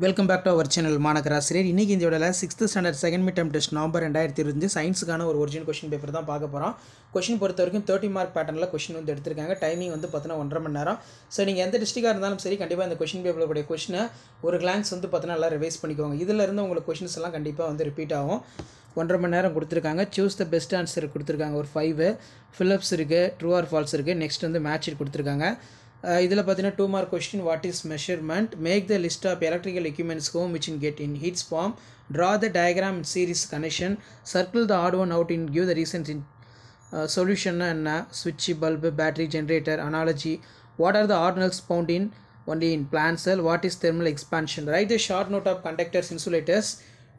Welcome back to our channel மாநகராசிரியர். இன்றைக்கி இந்த வீடியோவில் 6th standard second mid term test November 2025 சயின்ஸுக்கான ஒரு ஒரிஜினல் கொஸ்டின் பேப்பர் தான் பார்க்க போகிறோம். கொஸ்டின் பொறுத்த வரைக்கும் 30 மார்க் பேட்டர்னில் கொஸ்டின் வந்து எடுத்திருக்காங்க. டைமிங் வந்து பார்த்தீங்கன்னா 1.5 மணி நேரம். ஸோ நீங்கள் எந்த டிஸ்ட்ரிக்டாக இருந்தாலும் சரி, கண்டிப்பாக இந்த கொஸ்டின் பேப்பரில் கூடிய கொஸ்டினை ஒரு கிளான்ஸ் வந்து பார்த்தீங்கன்னா நல்லா ரிவைஸ் பண்ணிக்கோங்க. இதில் இருந்து உங்களுக்கு கொஸ்டின்ஸ் எல்லாம் கண்டிப்பாக வந்து ரிப்பீட் ஆகும். 1.5 மணி நேரம் கொடுத்துருக்காங்க. சூஸ் த பெஸ்ட் ஆன்சர் கொடுத்துருக்காங்க. ஒரு 5 ஃபில்லப்ஸ் இருக்குது, ட்ரூ ஆர் ஃபால்ஸ் இருக்குது. நெக்ஸ்ட் வந்து மேட்ச் கொடுத்துருக்காங்க. இதில் பார்த்தீங்கன்னா 2 mark question, what is measurement, make the list of electrical equipments home which in get in heats form, draw the diagram in series connection, circle the odd one out in give the reasons in solution என்ன, ஸ்விட்ச், bulb, battery, generator, analogy, what are the ordinals found in only in plant cell, what is thermal expansion, write a short note of conductors, insulators,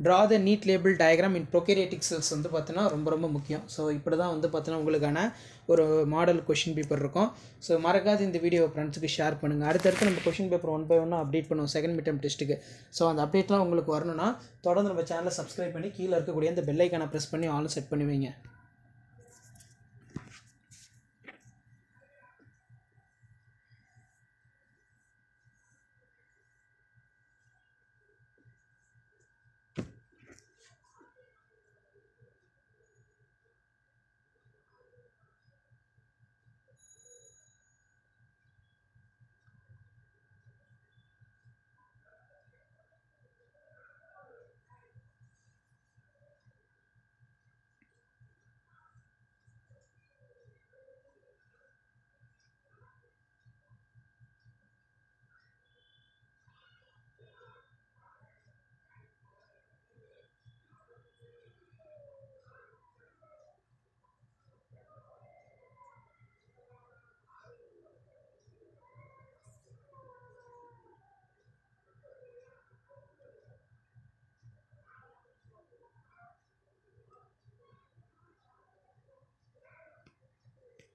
draw the neat label diagram in prokaryotic cells வந்து பார்த்தீங்கன்னா ரொம்ப முக்கியம். So இப்படி தான் வந்து பார்த்தீங்கன்னா உங்களுக்கான ஒரு மாடல் கொஷின் பேப்பர் இருக்கும். ஸோ மறக்காது இந்த வீடியோ ஃப்ரெண்ட்ஸுக்கு ஷேர் பண்ணுங்கள். அடுத்தடுத்து நம்ம கொஷின் பேப்பர் 1 by 1 அப்டேட் பண்ணுவோம் செகண்ட் மிட் டெர்ம் டெஸ்ட்டுக்கு. ஸோ அந்த அப்டேட்லாம் உங்களுக்கு வரணும்னா தொடர்ந்து நம்ம சேனலை சப்ஸ்கிரைப் பண்ணி கீழே இருக்கக்கூடிய அந்த பெல் ஐக்கானை ப்ரெஸ் பண்ணி ஆல் செட் பண்ணி வைங்க.